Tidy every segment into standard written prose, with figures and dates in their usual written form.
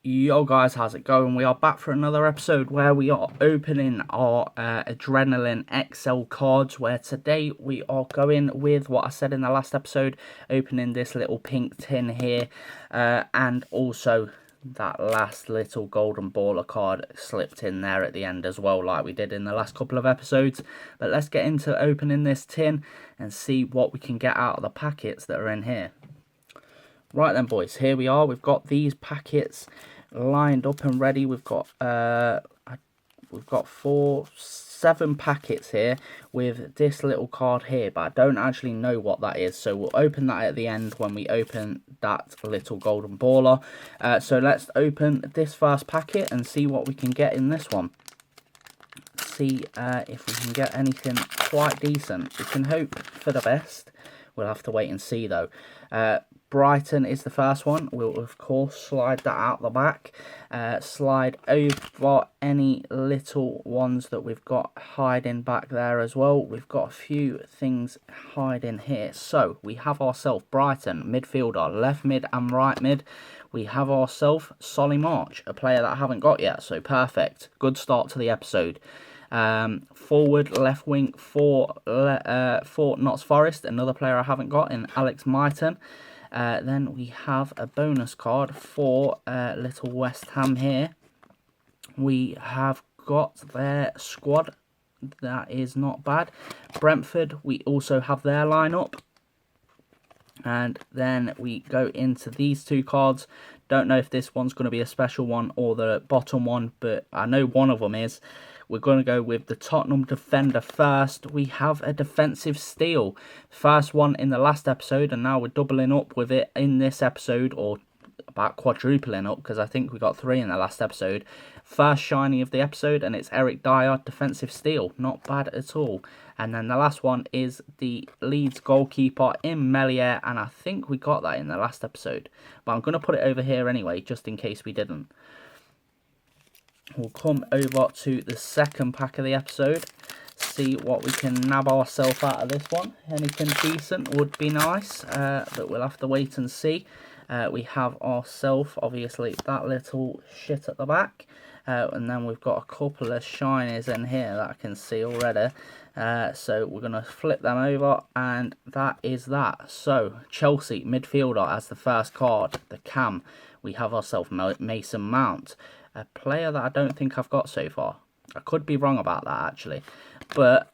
Yo guys, how's it going? We are back for another episode where we are opening our Adrenayln XL cards, where today we are going with what I said in the last episode, opening this little pink tin here, and also that last little golden baller card slipped in there at the end as well, like we did in the last couple of episodes. But let's get into opening this tin and see what we can get out of the packets that are in here. Right then, boys, here we are. We've got these packets lined up and ready. We've got 7 packets here with this little card here, but I don't actually know what that is, so we'll open that at the end when we open that little golden baller. So let's open this first packet and see what we can get in this one. See if we can get anything quite decent. We can hope for the best. We'll have to wait and see though. Brighton is the first one. We'll of course slide that out the back. Slide over any little ones that we've got hiding back there as well. We've got a few things hiding here. So we have ourselves Brighton, midfielder, left mid and right mid. We have ourselves Solly March, a player that I haven't got yet. So perfect. Good start to the episode. Forward, left wing for Notts Forest, another player I haven't got in Alex Myton. Then we have a bonus card for Little West Ham here. We have got their squad. That is not bad. Brentford, we also have their lineup. And then we go into these 2 cards. Don't know if this one's going to be a special one or the bottom one, but I know one of them is. We're going to go with the Tottenham defender first. We have a defensive steal. First one in the last episode, and now we're doubling up with it in this episode, or about quadrupling up, because I think we got 3 in the last episode. First shiny of the episode, and it's Eric Dyer, defensive steal. Not bad at all. And then the last one is the Leeds goalkeeper in Melier, and I think we got that in the last episode. But I'm going to put it over here anyway, just in case we didn't. We'll come over to the second pack of the episode, see what we can nab ourselves out of this one. Anything decent would be nice, but we'll have to wait and see. We have ourselves, obviously, that little shit at the back. And then we've got a couple of shinies in here that I can see already. So we're going to flip them over, and that is that. So, Chelsea, midfielder as the first card, the cam. We have ourselves Mason Mount, a player that I don't think I've got so far. I could be wrong about that, actually. But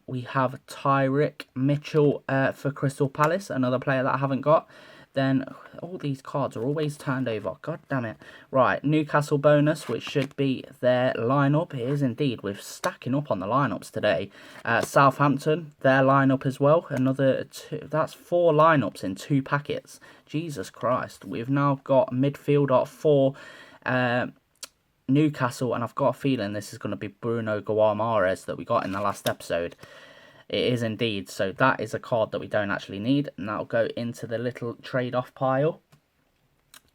we have Tyrick Mitchell for Crystal Palace, another player that I haven't got. Then all these cards are always turned over. God damn it. Right, Newcastle bonus, which should be their lineup. It is indeed. We're stacking up on the lineups today. Southampton, their lineup as well. Another 2. That's 4 lineups in 2 packets. Jesus Christ. We've now got midfielder for Newcastle, and I've got a feeling this is going to be Bruno Guimaraes that we got in the last episode. It is indeed. So that is a card that we don't actually need, and that'll go into the little trade-off pile.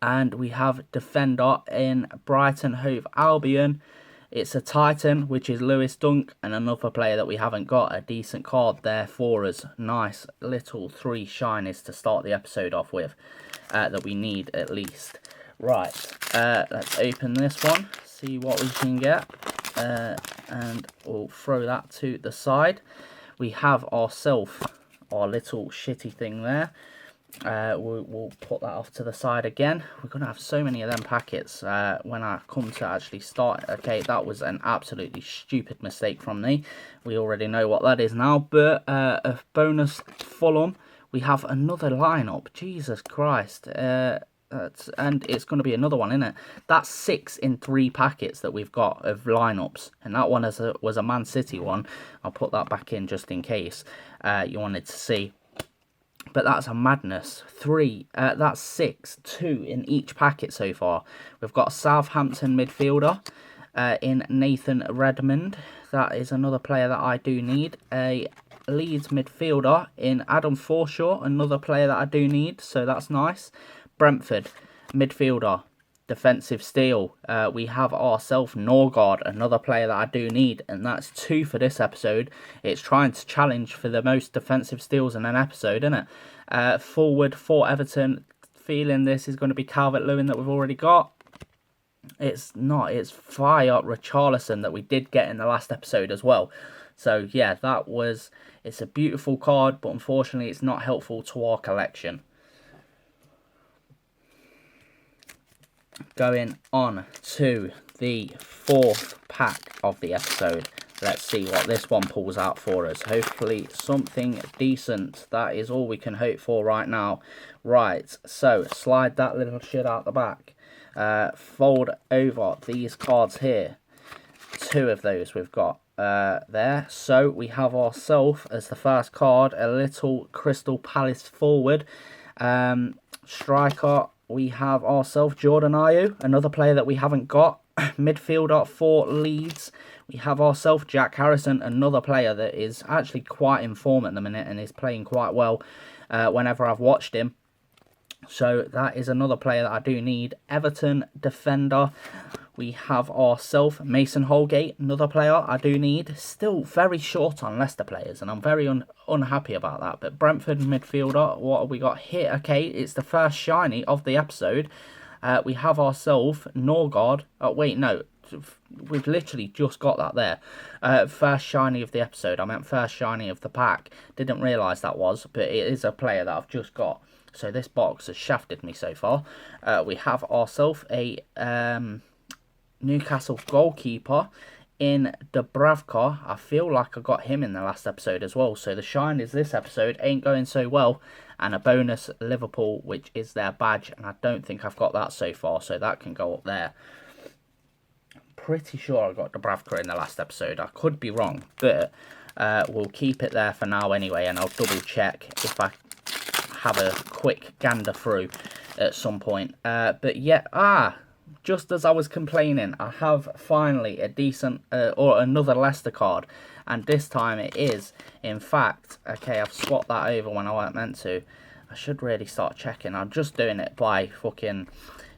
And we have defender in Brighton Hove Albion. It's a Titan, which is Lewis Dunk, and another player that we haven't got. A decent card there for us. Nice little 3 shinies to start the episode off with, that we need at least. Right, let's open this one, see what we can get, and we'll throw that to the side. We have ourselves our little shitty thing there. We'll put that off to the side again. We're going to have so many of them packets when I come to actually start. Okay, that was an absolutely stupid mistake from me. We already know what that is now, but a bonus Fulham. We have another lineup. Jesus Christ. And it's going to be another one, isn't it? That's 6 in 3 packets that we've got of lineups, and that one was a Man City one. I'll put that back in just in case you wanted to see. But that's a madness. 3, that's 6, 2 in each packet so far. We've got a Southampton midfielder in Nathan Redmond. That is another player that I do need. A Leeds midfielder in Adam Forshaw, another player that I do need, so that's nice. Brentford midfielder, defensive steal. We have ourselves Norgard, another player that I do need, and that's 2 for this episode. It's trying to challenge for the most defensive steals in an episode, isn't it? Forward for Everton, feeling this is going to be Calvert-Lewin that we've already got. It's not. It's Fire Richarlison that we did get in the last episode as well. So yeah, it's a beautiful card, but unfortunately it's not helpful to our collection. Going on to the fourth pack of the episode. Let's see what this one pulls out for us. Hopefully something decent. That is all we can hope for right now. Right, so slide that little shit out the back. Fold over these cards here. Two of those we've got there. So we have ourselves as the first card a little Crystal Palace forward. Striker, we have ourselves Jordan Ayew, another player that we haven't got. Midfielder for Leeds, we have ourselves Jack Harrison, another player that is actually quite in form at the minute and is playing quite well whenever I've watched him. So that is another player that I do need. Everton defender, we have ourselves Mason Holgate, another player I do need. Still very short on Leicester players, and I'm very unhappy about that. But Brentford midfielder, what have we got here? Okay, it's the first shiny of the episode. We have ourselves Norgard. Oh, wait, no. We've literally just got that there. First shiny of the episode. I meant first shiny of the pack. Didn't realise that was, but it is a player that I've just got. So this box has shafted me so far. We have ourselves a Newcastle goalkeeper in Dubravka. I feel like I got him in the last episode as well. So the shine is this episode ain't going so well. And a bonus Liverpool, which is their badge. And I don't think I've got that so far. So that can go up there. Pretty sure I got Dubravka in the last episode. I could be wrong. But we'll keep it there for now anyway. And I'll double check if I have a quick gander through at some point. But yeah, just as I was complaining, I have finally a decent or another Leicester card, and this time it is in fact, okay, I've swapped that over when I weren't meant to. I should really start checking. I'm just doing it by fucking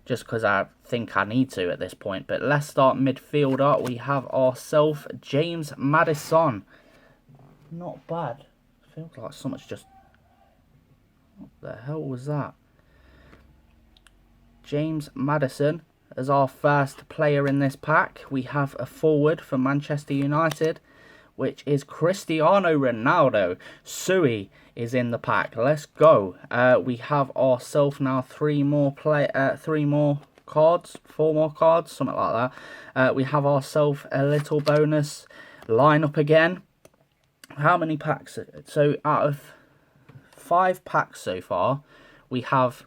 just because I think I need to at this point. But Leicester midfielder, we have ourselves James Maddison. Not bad. Feels like so much just... What the hell was that? James Maddison as our first player in this pack. We have a forward for Manchester United, which is Cristiano Ronaldo. Sui is in the pack. Let's go. We have ourselves now four more cards, something like that. We have ourselves a little bonus lineup again. How many packs? So out of 5 packs so far, we have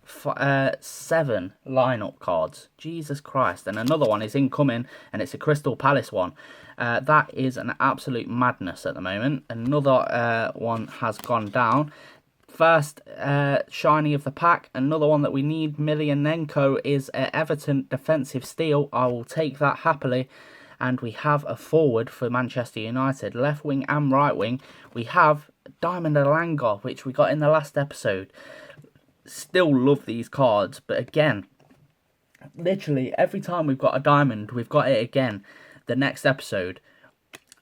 7 lineup cards. Jesus Christ. And another one is incoming, and it's a Crystal Palace one. That is an absolute madness at the moment. Another one has gone down. First shiny of the pack. Another one that we need, Milianenko, is Everton defensive steal. I will take that happily. And we have a forward for Manchester United. Left wing and right wing. We have Diamond Elanga, which we got in the last episode. Still love these cards, but again, literally every time we've got a diamond, we've got it again the next episode.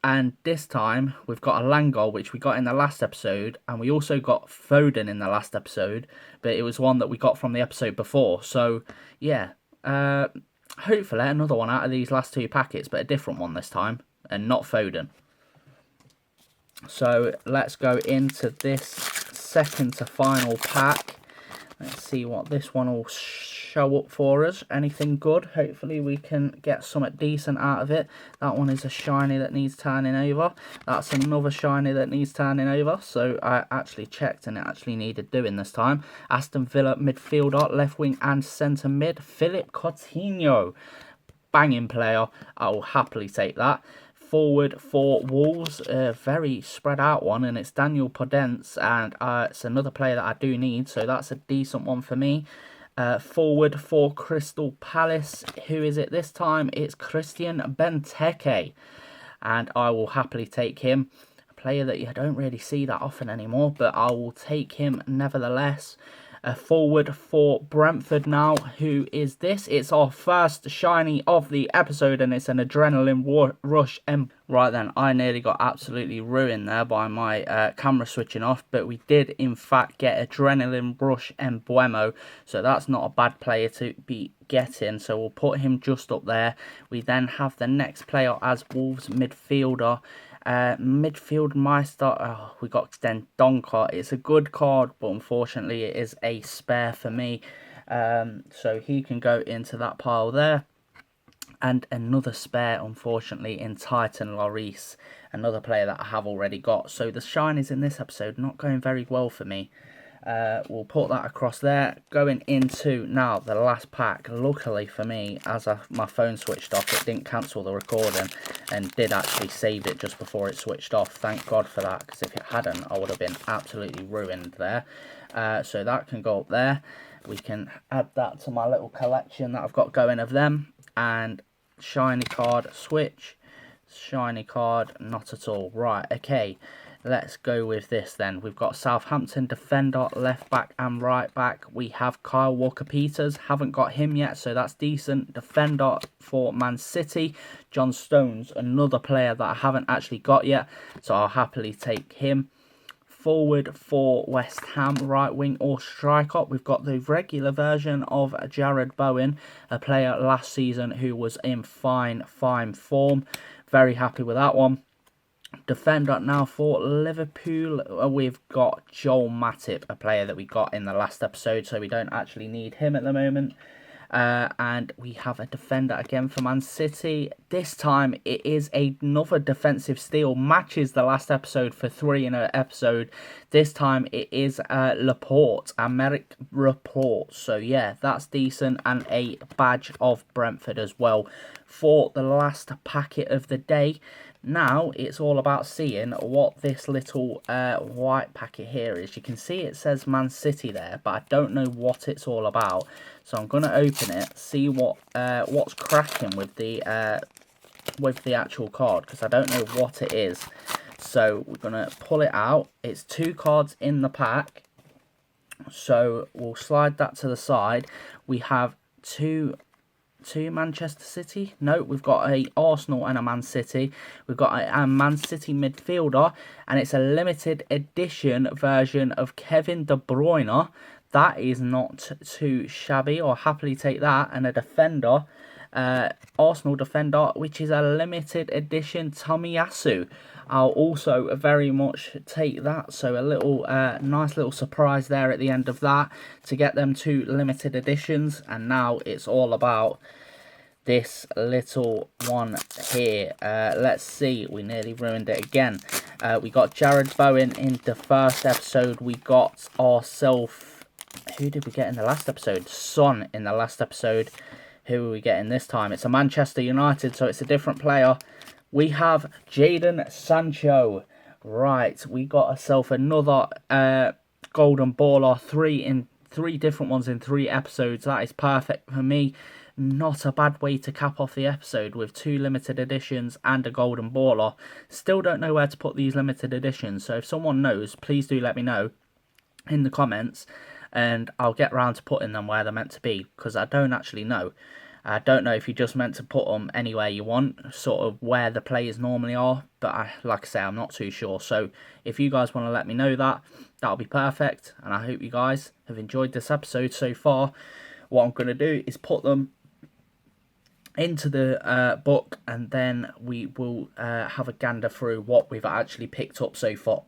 And this time we've got a Langar, which we got in the last episode, and we also got Foden in the last episode, but it was one that we got from the episode before. So yeah, hopefully another one out of these last 2 packets, but a different one this time, and not Foden. So let's go into this second to final pack. Let's see what this one will show up for us. Anything good? Hopefully we can get something decent out of it. That one is a shiny that needs turning over. That's another shiny that needs turning over. So I actually checked and it actually needed doing this time. Aston Villa midfielder, left wing and centre mid, Philip Coutinho. Banging player. I will happily take that. Forward for Wolves, a very spread out one, and it's Daniel Podence, and it's another player that I do need, so that's a decent one for me. Forward for Crystal Palace, who is it this time? It's Christian Benteke, and I will happily take him. A player that you don't really see that often anymore, but I will take him nevertheless. a forward for Brentford now. Who is this? It's our first shiny of the episode, and it's an Adrenayln Rush. Right then, I nearly got absolutely ruined there by my camera switching off, but we did in fact get Adrenayln Rush Embuemo, so that's not a bad player to be getting, so we'll put him just up there. We then have the next player as Wolves midfielder. Midfield Meister, we got Den Donker. It's a good card, but unfortunately it is a spare for me. So he can go into that pile there. And another spare, unfortunately, in Titan Lloris, another player that I have already got. So the shinies in this episode not going very well for me. We'll put that across there. Going into now the last pack. Luckily for me, as my phone switched off, it didn't cancel the recording and did actually save it just before it switched off. Thank God for that, because if it hadn't, I would have been absolutely ruined there. So that can go up there. We can add that to my little collection that I've got going of them. And shiny card, switch. Shiny card, not at all. Right, okay. Let's go with this then. We've got Southampton defender, left back and right back. We have Kyle Walker-Peters. Haven't got him yet, so that's decent. Defender for Man City. John Stones, another player that I haven't actually got yet, so I'll happily take him. Forward for West Ham, right wing or striker. We've got the regular version of Jared Bowen, a player last season who was in fine form. Very happy with that one. Defender now for Liverpool, we've got Joel Matip, a player that we got in the last episode, so we don't actually need him at the moment. And we have a defender again for Man City. This time it is another defensive steal, matches the last episode for 3 in an episode. This time it is Laporte, Americ Laporte. So yeah, that's decent, and a badge of Brentford as well for the last packet of the day. Now it's all about seeing what this little white packet here is. You can see it says Man City there, but I don't know what it's all about. So I'm going to open it, see what's cracking with the actual card, because I don't know what it is. So we're going to pull it out. It's 2 cards in the pack. So we'll slide that to the side. We have two Manchester City. No, we've got a Arsenal and a Man City. We've got a Man City midfielder, and it's a limited edition version of Kevin De Bruyne. That is not too shabby. I'll happily take that. And a defender, Arsenal defender, which is a limited edition Tomiyasu. I'll also very much take that. So a little nice little surprise there at the end of that to get them 2 limited editions. And now it's all about this little one here. Let's see. We nearly ruined it again. We got Jared Bowen in the first episode. We got ourselves... Who did we get in the last episode? Son in the last episode. Who are we getting this time? It's a Manchester United, so it's a different player. We have Jadon Sancho. Right, we got ourselves another golden baller. 3 different ones in 3 episodes. That is perfect for me. Not a bad way to cap off the episode with 2 limited editions and a golden baller. Still don't know where to put these limited editions, so if someone knows, please do let me know in the comments, and I'll get round to putting them where they're meant to be, because I don't actually know. I don't know if you just meant to put them anywhere you want, sort of where the players normally are, but like I say, I'm not too sure. So if you guys want to let me know that, that'll be perfect, and I hope you guys have enjoyed this episode so far. What I'm going to do is put them into the book, and then we will have a gander through what we've actually picked up so far.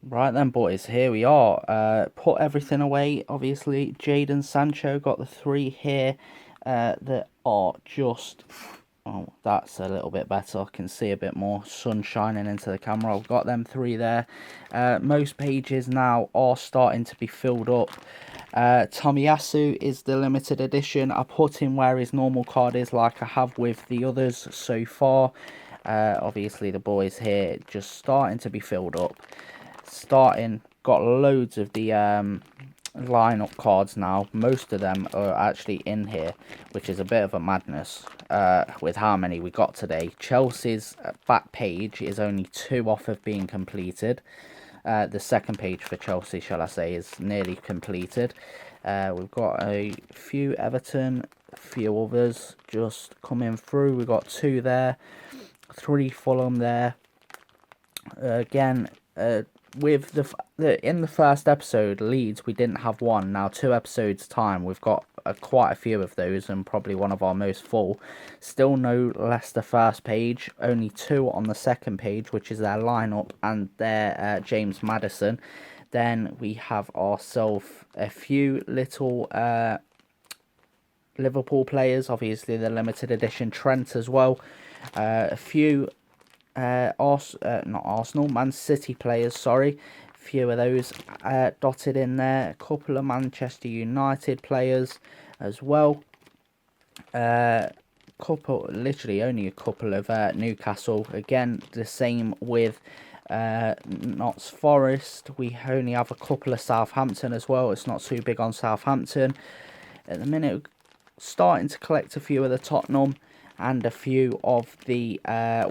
Right then, boys, here we are. Put everything away, obviously. Jadon Sancho, got the 3 here that are just... Oh, that's a little bit better. I can see a bit more sun shining into the camera. I've got them 3 there. Most pages now are starting to be filled up. Tomiyasu is the limited edition. I put him where his normal card is, like I have with the others so far. Obviously, the boys here just starting to be filled up. Got loads of the lineup cards now. Most of them are actually in here, which is a bit of a madness with how many we got today. Chelsea's back page is only 2 off of being completed. the second page for Chelsea, shall I say, is nearly completed. We've got a few Everton, a few others just coming through. We've got 2 there, 3 Fulham there. Again, with in the first episode, Leeds, we didn't have 1. Now 2 episodes time, we've got quite a few of those, and probably one of our most full. Still no Leicester first page, only 2 on the second page, which is their lineup and their James Maddison. Then we have ourselves a few little Liverpool players, obviously the limited edition Trent as well. A few not Arsenal, Man City players, sorry. A few of those dotted in there. A couple of Manchester United players as well. Literally only a couple of Newcastle. Again, the same with Notts Forest. We only have a couple of Southampton as well. It's not too big on Southampton. At the minute, starting to collect a few of the Tottenham and a few of the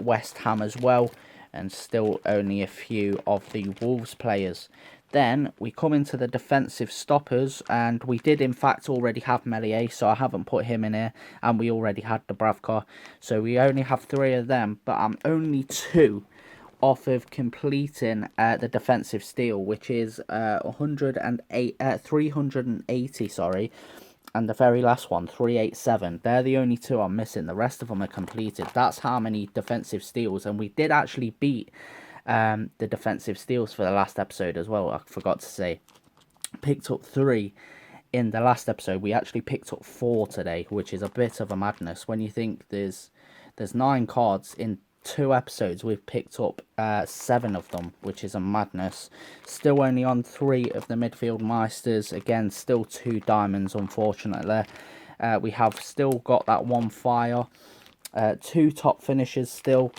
West Ham as well, and still only a few of the Wolves players. Then we come into the defensive stoppers, and we did in fact already have Melier, so I haven't put him in here, and we already had Dubravka, so we only have 3 of them, but I'm only 2 off of completing the defensive steal, which is 380, sorry. And the very last one, 387. They're the only 2 I'm missing. The rest of them are completed. That's how many defensive steals. And we did actually beat the defensive steals for the last episode as well. I forgot to say. Picked up 3 in the last episode. We actually picked up 4 today, which is a bit of a madness. When you think there's 9 cards in 2 episodes, we've picked up 7 of them, which is a madness. Still only on 3 of the midfield meisters. Again, still 2 diamonds, unfortunately. We have still got that 1 fire, 2 top finishers still.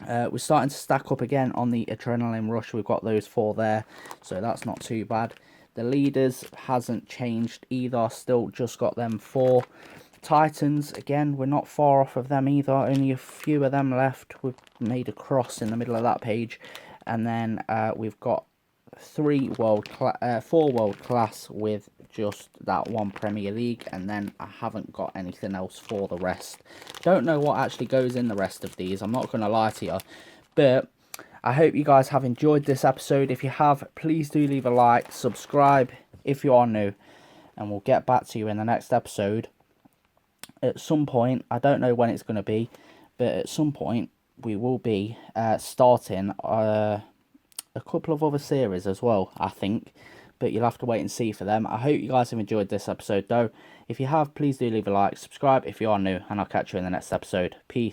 We're starting to stack up again on the Adrenayln rush. We've got those 4 there, so that's not too bad. The leaders hasn't changed either, still just got them 4. Titans, again, we're not far off of them either, only a few of them left. We've made a cross in the middle of that page, and then we've got 4 world class with just that 1 Premier League, and then I haven't got anything else for the rest. Don't know what actually goes in the rest of these, I'm not going to lie to you, but I hope you guys have enjoyed this episode. If you have, please do leave a like, subscribe if you are new, and we'll get back to you in the next episode. At some point, I don't know when it's going to be, but at some point we will be starting a couple of other series as well, I think, but you'll have to wait and see for them. I hope you guys have enjoyed this episode though. If you have, please do leave a like, subscribe if you are new, and I'll catch you in the next episode. Peace.